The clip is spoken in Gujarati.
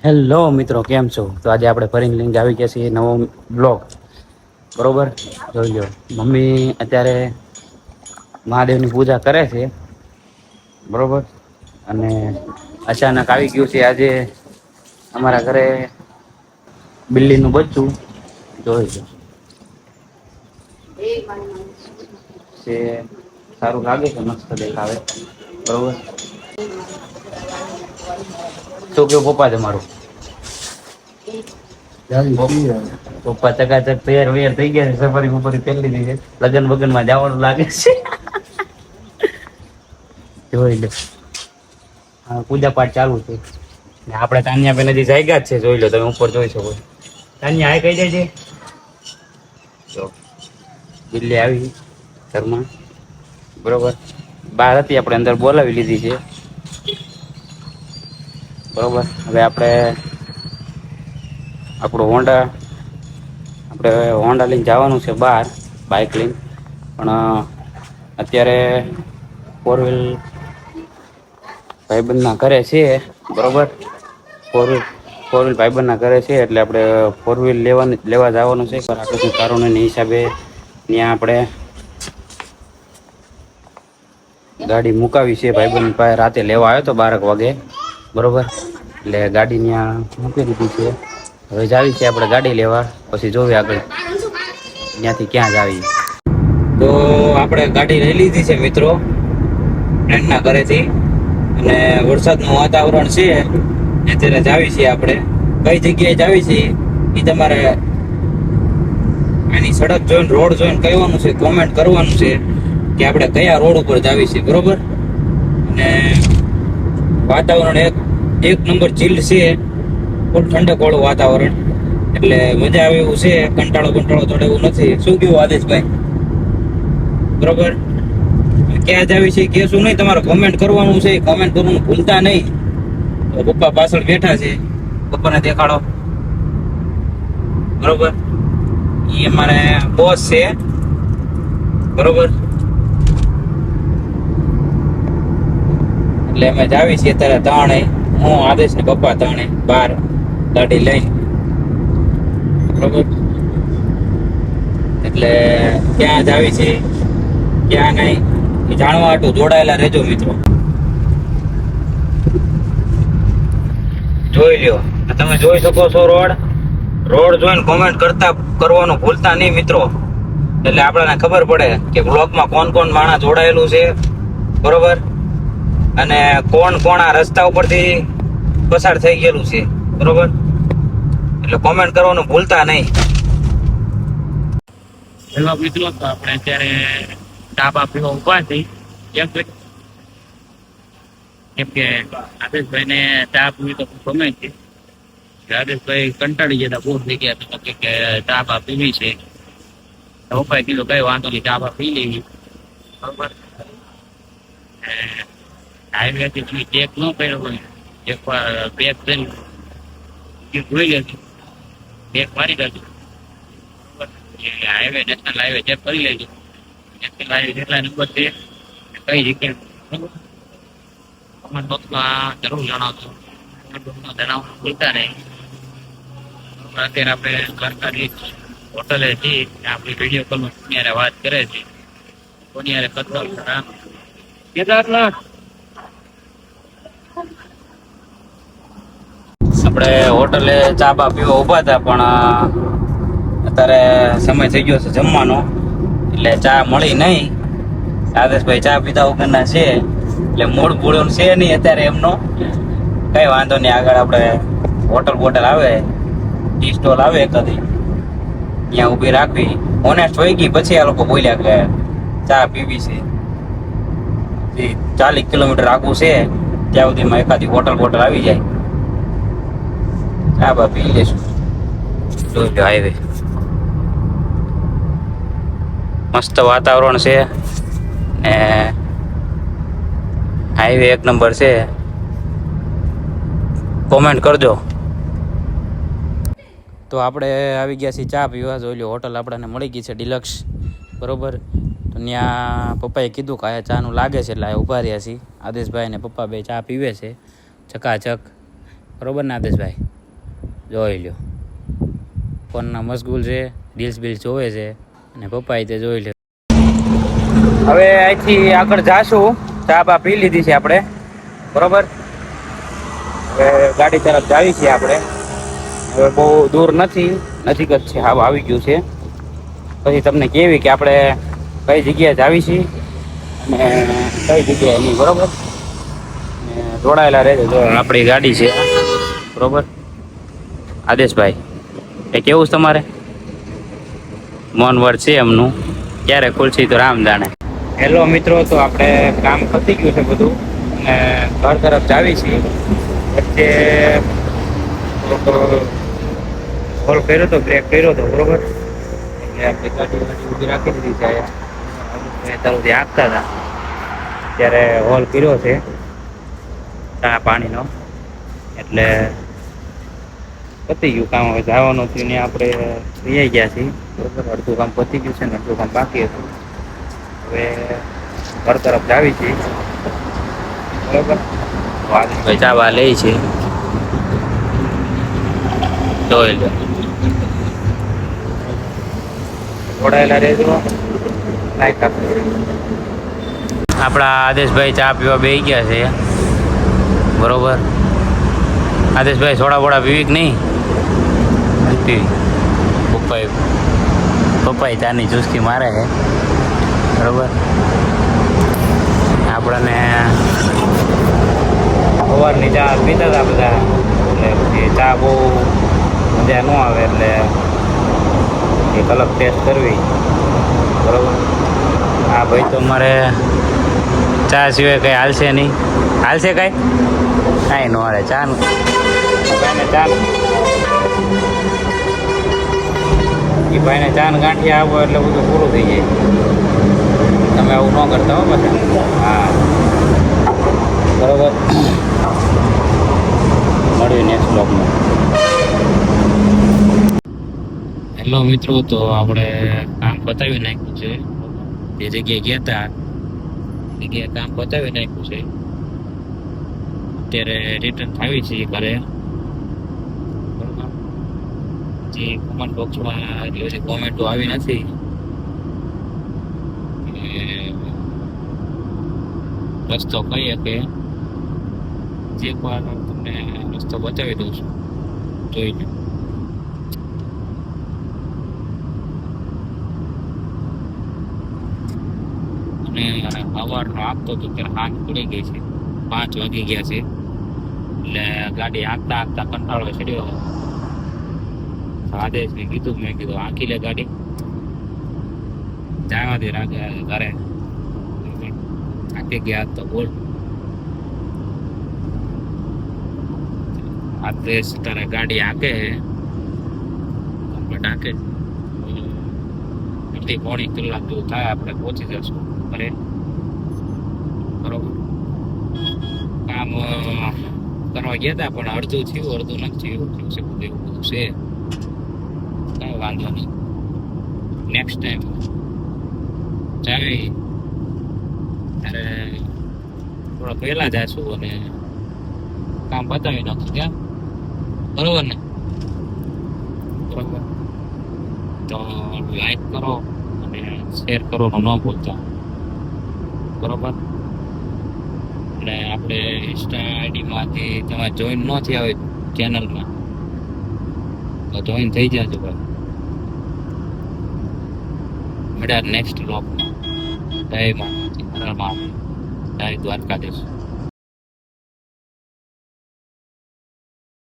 હેલો મિત્રો, કેમ છો? તો આજે આપણે ફરીને લઈને આવી ગયા છીએ નવો બ્લોગ. બરોબર, જોઈ લો. મમ્મી અત્યારે મહાદેવની પૂજા કરે છે. બરોબર, અને અચાનક આવી ગયું છે આજે અમારા ઘરે બિલ્લીનું બચ્ચું. જોઈ લો. છે, સારું લાગે છે, મસ્ત દેખાવે. બરોબર, શું કેવું પપ્પા તમારું? પપ્પા ચકાચક તૈયાર વૈયાર થઈ ગયા છે. સફારી બફારી પહેરી લીધી છે. લગન બગન માં જવાનું લાગે છે. જોઈ લો. હા, પૂજા પાઠ ચાલુ છે ને આપણે તાન્યા બેન હજી જાગ્યા જ છે. જોઈ લો, તમે ઉપર જોઈ શકો. તાન્યા હાય કહી દેજે. જો બિલ્લી આવી ઘરમાં. બરોબર, બહાર હતી, આપણે અંદર બોલાવી લીધી છે. બરોબર, હવે આપણે આપણું હોન્ડા લઈને જવાનું છે બહાર, બાઈક લઈને. પણ અત્યારે ફોર વ્હીલ ભાઈબંધ ના ઘરે છે. બરોબર, ફોર વ્હીલ ભાઈબંધ ના ઘરે છે, એટલે આપણે ફોર વ્હીલ લેવા જવાનું છે. આકસ્મિક કારણોની હિસાબે ત્યાં આપણે ગાડી મુકાવી છે. ભાઈબંધ પાસે રાતે લેવા આવ્યો તો 12 વાગે. બરોબર, એટલે ગાડી ત્યાં મૂકી દીધી છે. હવે જાવી છે આપણે ગાડી લેવા, પછી જોવી આગળ ત્યાંથી ક્યાં જાવી. તો આપણે ગાડી લઈ લીધી છે મિત્રો, ફ્રેન્ડના ઘરેથી. અને વરસાદનું વાતાવરણ છે, અત્યારે જાવી છીએ આપણે. કઈ જગ્યાએ જાવી છે એ તમારે આની સડક જોઈને, રોડ જોઈને કહેવાનું છે, કોમેન્ટ કરવાનું છે કે આપણે કયા રોડ ઉપર જાવી છે. બરોબર, અને વાતાવરણ એક નંબર ચીલ્ડ છે, ફૂલ ઠંડક વાળું વાતાવરણ, એટલે મજા આવે એવું છે. કંટાળો થોડો એવું નથી. શું કેવું આદેશભાઈ? બરોબર, ક્યાં જાવી છે કે શું નહીં, તમારે કોમેન્ટ કરવાનું છે. કોમેન્ટ કરવાનું ભૂલતા નહીં. તો પપ્પા પાછળ બેઠા છે, પપ્પાને દેખાડો. બરોબર, એ અમારે બોસ છે. બરોબર, એટલે અમે જાવી છીએ અત્યારે ત્રણે, હું, આદેશ ને પપ્પા, ત્રણે બહાર ગાડી લઈને. બરોબર, એટલે ક્યાં જાવી છે ક્યાં નહીં એ જાણવા હાટુ જોડાયેલા રહેજો મિત્રો. જોઈ લ્યો, તમે જોઈ શકો છો રોડ જોઈને કોમેન્ટ કરવાનું ભૂલતા નહીં મિત્રો. એટલે આપણને ખબર પડે કે બ્લોગમાં કોણ માણસ જોડાયેલું છે. બરોબર, અને કોણ આ રસ્તા ઉપરથી પસાર થઈ ગયેલું છે. બરોબર, એટલે કોમેન્ટ કરવાનું ભૂલતા નહીં. હેલો મિત્રો, તો આપણે અત્યારે ડાબા પીવા ઉભા થઈ. કેમ કે આદેશભાઈ ને ચા પીવી તો ગમે છે. આદેશભાઈ કંટાળી જતા, બોર થઈ ગયા, તો કે ચા બા પીવી છે. પપ્પાએ કીધું કઈ વાંધો નહીં, ચા બા પી લેવી. બરોબર, હાઈવે થી તમે ચેક ન કર્યો હોય, એકવાર બેગ જોઈ લેજો, બેગ મારી દેજો. હાઈવે, નેશનલ હાઈવે ચેક કરી લેજો. નેશનલ હાઈવે જેટલા નંબર છે કઈ જગ્યાએ, કોમેન્ટ બોક્સમાં જરૂર જણાવજો. જણાવવાનું ભૂલતા નહીં. અત્યારે આપણે સરકારી હોટલે છીએ, આપણી વિડીયો કોલમાં કોની વાત કરે છે, કોની યારે કતલ આપણે હોટલે ચા બા પીવા ઉભા હતા, પણ અત્યારે સમય થઈ ગયો છે જમવાનો, એટલે ચા મળી નહીં. આદેશભાઈ ચા પીતા વગરના છે, એટલે મૂળ પૂળ્યો છે નહીં અત્યારે એમનો. કઈ વાંધો નહીં, આગળ આપણે હોટલ આવે, ટી સ્ટોલ આવે કદી, ત્યાં ઊભી રાખવી. ઓનેસ્ટ હોય ગઈ પછી આ લોકો બોલ્યા કે ચા પીવી છે. 40 કિલોમીટર આગું છે, ત્યાં સુધીમાં એકાદી હોટલ આવી જાય, ચા બા પી લેશું. જોઈ હાઈવે, મસ્ત વાતાવરણ છે ને હાઈવે એક નંબર છે. કોમેન્ટ કરજો. તો આપણે આવી ગયા છીએ ચા પીવા. જોઈ લો, હોટલ આપણને મળી ગઈ છે ડિલક્સ. બરોબર, તો ત્યાં પપ્પાએ કીધું કે આ ચાનું લાગે છે, એટલે આ ઊભા રહ્યા છીએ. આદેશભાઈ અને પપ્પા બે ચા પીવે છે ચકાચક. બરોબર ને આદેશભાઈ? જોઈ લ્યો, ફોનના મશગુલ છે, રીલ્સ બીલ્સ જોવે છે, અને પપ્પાએ તે જોઈ લ્યો. હવે અહીંથી આગળ જાશું. ચા બા પી લીધી છે આપણે, બરોબર. હવે ગાડી તરફ જાવી છીએ આપણે. હવે બહુ દૂર નથી, નજીક જ છે. હા, આવી ગયું છે. પછી તમને કેવી કે આપણે કઈ જગ્યાએ જાવી છીએ અને કઈ જગ્યાએ નહીં, બરોબર. જોડાયેલા રહેજો. જો આપણી ગાડી છે, બરોબર. આદેશભાઈ, એ કેવું છે તમારે? મન વર છે એમનું, ક્યારે ખુલશે તો રામ જાણે. હેલો મિત્રો, તો આપણે કામ પતી ગયું છે બધું અને ઘર તરફ જાવી છીએ. વચ્ચે હોલ કર્યો હતો, બ્રેક કર્યો હતો, બરોબર. એટલે આપણે ગાડી ઊભી રાખી દીધી છે. તરફથી આપતા હતા ત્યારે હોલ કર્યો છે ચા પાણીનો, એટલે પતી ગયું કામ. હવે જવાનું થયું ને આપણે થઈ ગયા છીએ, બરોબર. અડધું કામ પતી ગયું છે ને અડધું કામ બાકી હતું. હવે ઘર તરફ જાવી છીએ, બરોબર. આદેશભાઈ ચાવા લે છે, જોઈ લો. જોડાયેલા રહેજો, લાઈક આપજો. આપણા આદેશભાઈ ચા પીવા બેસી ગયા છે, બરોબર. આદેશભાઈ સોડા બોડા પીવી કે નહીં? પીવી. પપ્પાએ ચાની ચુસ્કી મારે છે, બરોબર. આપણને સવારની ચા પીતા હતા બધા, એટલે પછી ચા બહુ મજા ન આવે, એટલે એક અલગ ટેસ્ટ કરવી, બરોબર. હા ભાઈ, તો મારે ચા સિવાય કંઈ હાલશે નહીં. હાલશે કાંઈ ન હાલે. ચાનું ભાઈને ચા, એ ભાઈને ચાન ગાંઠિયા આવો એટલે બધું પૂરું થઈ જાય. તમે આવું ન કરતા હો પછી. હા, બરોબર. મળ્યું નેક્સ્ટ બ્લોગમાં. હેલો મિત્રો, તો આપણે કામ પતાવી નાખ્યું છે. જે જગ્યાએ ગયા હતા જગ્યાએ કામ પતાવી નાખ્યું છે. અત્યારે રિટર્ન આવી છીએ ઘરે. જે કોમેન્ટ બોક્સમાં એટલી બધી કોમેન્ટો આવી નથી, રસ્તો કહીએ કે જે એકવાર તમને રસ્તો બતાવી દઉં છું, જોઈ લો. અને સવારનો આપતો હતો ત્યારે હાથ પડી ગઈ છે, 5 વાગી ગયા છે. એટલે ગાડી આંકતા આંકતા કંટાળો ચડ્યો. આદેશને કીધું, મેં કીધું આંકી લે ગાડી, જવા દે રાગે ઘરે. આંકી ગયા તો બોલ. આદેશ તારે ગાડી આંકે કમ્પ્લીટ આંકે, અડધી પોણી કલાક જેવું થાય આપણે પહોંચી જશું ઘરે, બરોબર. કામ કરવા ગયા હતા પણ અડધું થયું, અડધું નથી થયું. એવું છે, બધું એવું બધું છે. કાંઈ વાંધો નહીં, નેક્સ્ટ ટાઈમ જાવી ત્યારે થોડા પહેલા જઈશું અને કામ બતાવી નાખશું ત્યાં, બરોબર ને? બરોબર. તો લાઈક કરો અને શેર કરવાનું ન ભૂલતા, બરોબર. એટલે આપણે ઇન્સ્ટા આઈડીમાંથી તમે જોઈન ન થયા હોય ચેનલમાં તો જોઈન થઈ જજો ભાઈ. મળ્યા નેક્સ્ટ બ્લોગમાં. જય માતાજી, હર મહાદેવ, જય દ્વારકાધીશ.